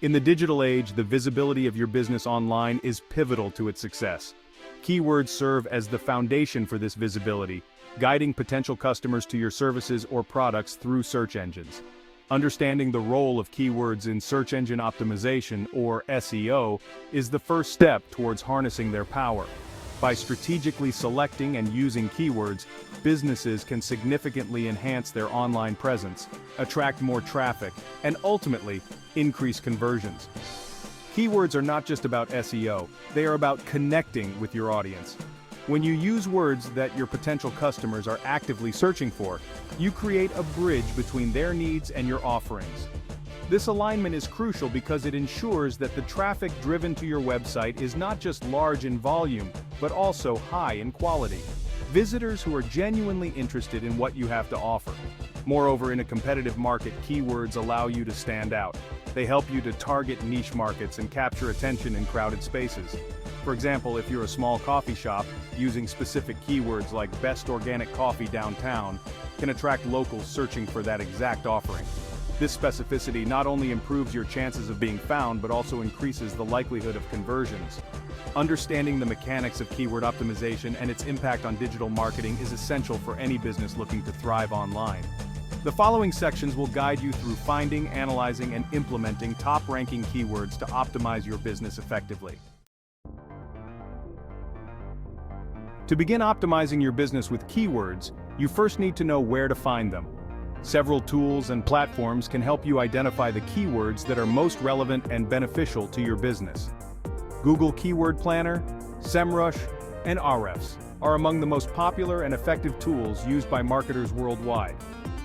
In the digital age, the visibility of your business online is pivotal to its success. Keywords serve as the foundation for this visibility, guiding potential customers to your services or products through search engines. Understanding the role of keywords in search engine optimization, or SEO, is the first step towards harnessing their power. By strategically selecting and using keywords, businesses can significantly enhance their online presence, attract more traffic, and ultimately, increase conversions. Keywords are not just about SEO, they are about connecting with your audience. When you use words that your potential customers are actively searching for, you create a bridge between their needs and your offerings. This alignment is crucial because it ensures that the traffic driven to your website is not just large in volume, but also high in quality. Visitors who are genuinely interested in what you have to offer. Moreover, in a competitive market, keywords allow you to stand out. They help you to target niche markets and capture attention in crowded spaces. For example, if you're a small coffee shop, using specific keywords like best organic coffee downtown can attract locals searching for that exact offering. This specificity not only improves your chances of being found, but also increases the likelihood of conversions. Understanding the mechanics of keyword optimization and its impact on digital marketing is essential for any business looking to thrive online. The following sections will guide you through finding, analyzing, and implementing top-ranking keywords to optimize your business effectively. To begin optimizing your business with keywords, you first need to know where to find them. Several tools and platforms can help you identify the keywords that are most relevant and beneficial to your business. Google Keyword Planner, SEMrush, and Ahrefs are among the most popular and effective tools used by marketers worldwide.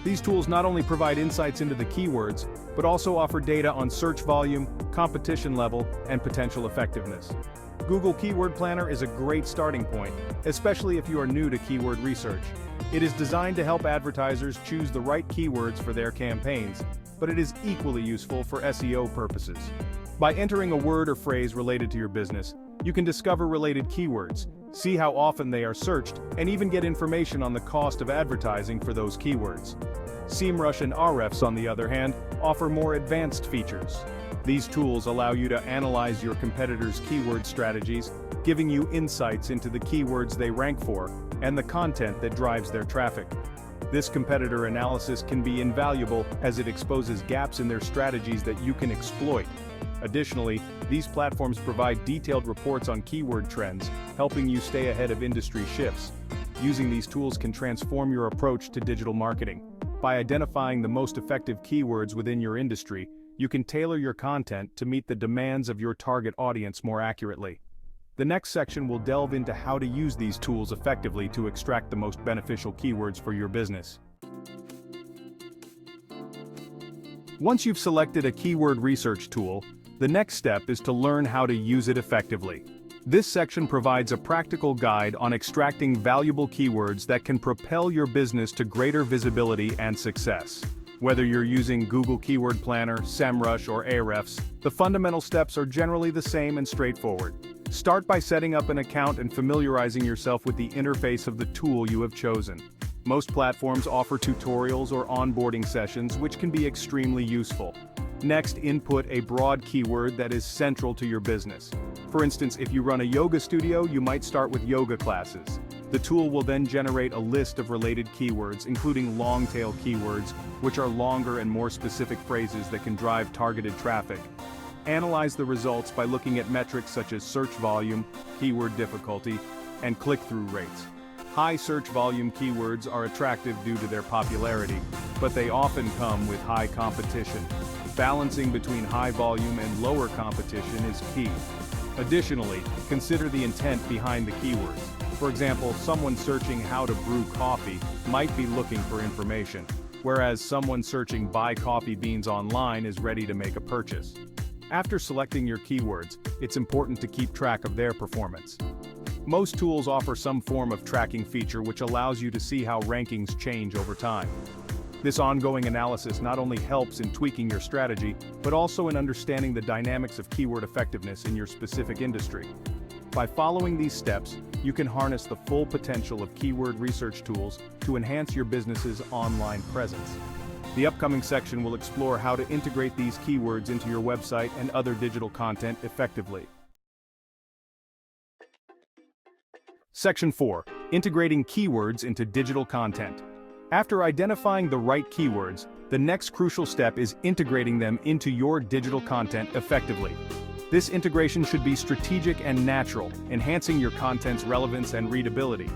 These tools not only provide insights into the keywords, but also offer data on search volume, competition level, and potential effectiveness. Google Keyword Planner is a great starting point, especially if you are new to keyword research. It is designed to help advertisers choose the right keywords for their campaigns, but it is equally useful for SEO purposes. By entering a word or phrase related to your business, you can discover related keywords, see how often they are searched, and even get information on the cost of advertising for those keywords. SEMrush and Ahrefs, on the other hand, offer more advanced features. These tools allow you to analyze your competitors' keyword strategies, giving you insights into the keywords they rank for and the content that drives their traffic. This competitor analysis can be invaluable as it exposes gaps in their strategies that you can exploit. Additionally, these platforms provide detailed reports on keyword trends, helping you stay ahead of industry shifts. Using these tools can transform your approach to digital marketing. By identifying the most effective keywords within your industry, you can tailor your content to meet the demands of your target audience more accurately. The next section will delve into how to use these tools effectively to extract the most beneficial keywords for your business. Once you've selected a keyword research tool, the next step is to learn how to use it effectively. This section provides a practical guide on extracting valuable keywords that can propel your business to greater visibility and success. Whether you're using Google Keyword Planner, SEMrush, or Ahrefs, the fundamental steps are generally the same and straightforward. Start by setting up an account and familiarizing yourself with the interface of the tool you have chosen. Most platforms offer tutorials or onboarding sessions, which can be extremely useful. Next, input a broad keyword that is central to your business. For instance, if you run a yoga studio, you might start with yoga classes. The tool will then generate a list of related keywords, including long-tail keywords, which are longer and more specific phrases that can drive targeted traffic. Analyze the results by looking at metrics such as search volume, keyword difficulty, and click-through rates. High search volume keywords are attractive due to their popularity, but they often come with high competition. Balancing between high volume and lower competition is key. Additionally, consider the intent behind the keywords. For example, someone searching how to brew coffee might be looking for information, whereas someone searching buy coffee beans online is ready to make a purchase. After selecting your keywords, it's important to keep track of their performance. Most tools offer some form of tracking feature which allows you to see how rankings change over time. This ongoing analysis not only helps in tweaking your strategy, but also in understanding the dynamics of keyword effectiveness in your specific industry. By following these steps, you can harness the full potential of keyword research tools to enhance your business's online presence. The upcoming section will explore how to integrate these keywords into your website and other digital content effectively. Section 4. Integrating keywords into digital content. After identifying the right keywords, the next crucial step is integrating them into your digital content effectively. This integration should be strategic and natural, enhancing your content's relevance and readability.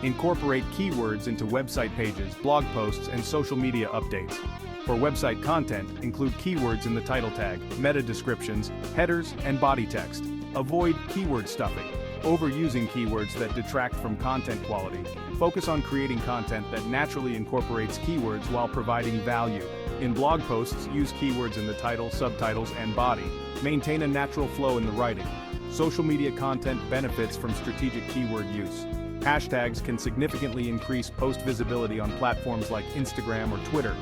Incorporate keywords into website pages, blog posts, and social media updates. For website content, include keywords in the title tag, meta descriptions, headers, and body text. Avoid keyword stuffing, overusing keywords that detract from content quality. Focus on creating content that naturally incorporates keywords while providing value. In blog posts, use keywords in the title, subtitles, and body. Maintain a natural flow in the writing. Social media content benefits from strategic keyword use. Hashtags can significantly increase post visibility on platforms like Instagram or Twitter.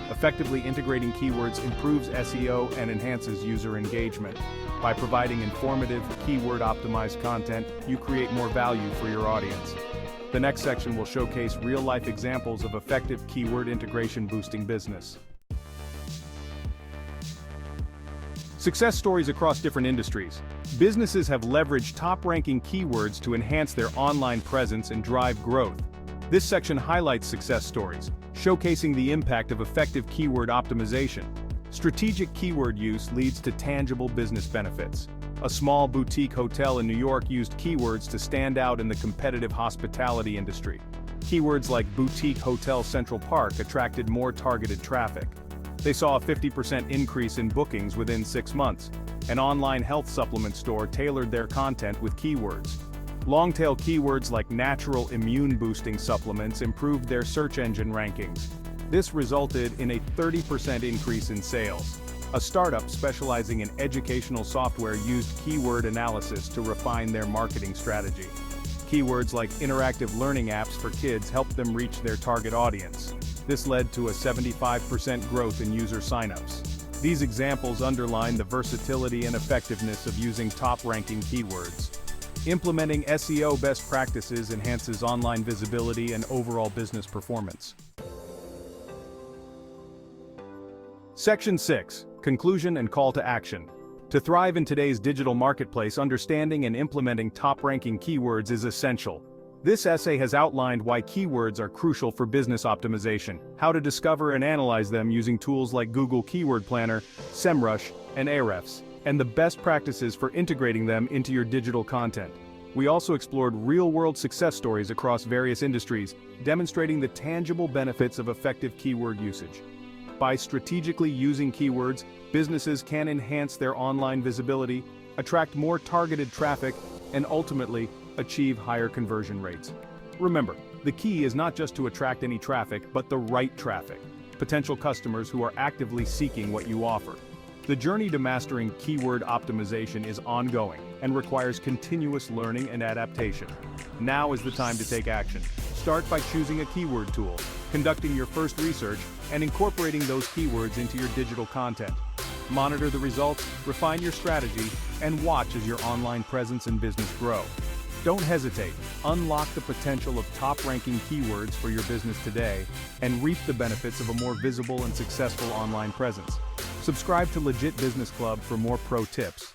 Effectively integrating keywords improves SEO and enhances user engagement. By providing informative, keyword-optimized content, you create more value for your audience. The next section will showcase real-life examples of effective keyword integration boosting business. Success stories across different industries. Businesses have leveraged top-ranking keywords to enhance their online presence and drive growth. This section highlights success stories, showcasing the impact of effective keyword optimization. Strategic keyword use leads to tangible business benefits. A small boutique hotel in New York used keywords to stand out in the competitive hospitality industry. Keywords like Boutique Hotel Central Park attracted more targeted traffic. They saw a 50% increase in bookings within 6 months. An online health supplement store tailored their content with keywords. Long-tail keywords like natural immune-boosting supplements improved their search engine rankings. This resulted in a 30% increase in sales. A startup specializing in educational software used keyword analysis to refine their marketing strategy. Keywords like interactive learning apps for kids helped them reach their target audience. This led to a 75% growth in user signups. These examples underline the versatility and effectiveness of using top-ranking keywords. Implementing SEO best practices enhances online visibility and overall business performance. Section 6. Conclusion and Call to Action. To thrive in today's digital marketplace, understanding and implementing top-ranking keywords is essential. This essay has outlined why keywords are crucial for business optimization, how to discover and analyze them using tools like Google Keyword Planner, SEMrush, and Ahrefs, and the best practices for integrating them into your digital content. We also explored real-world success stories across various industries, demonstrating the tangible benefits of effective keyword usage. By strategically using keywords, businesses can enhance their online visibility, attract more targeted traffic, and ultimately, achieve higher conversion rates. Remember, the key is not just to attract any traffic, but the right traffic. Potential customers who are actively seeking what you offer. The journey to mastering keyword optimization is ongoing and requires continuous learning and adaptation. Now is the time to take action. Start by choosing a keyword tool, conducting your first research, and incorporating those keywords into your digital content. Monitor the results, refine your strategy, and watch as your online presence and business grow. Don't hesitate. Unlock the potential of top-ranking keywords for your business today and reap the benefits of a more visible and successful online presence. Subscribe to Legit Business Club for more pro tips.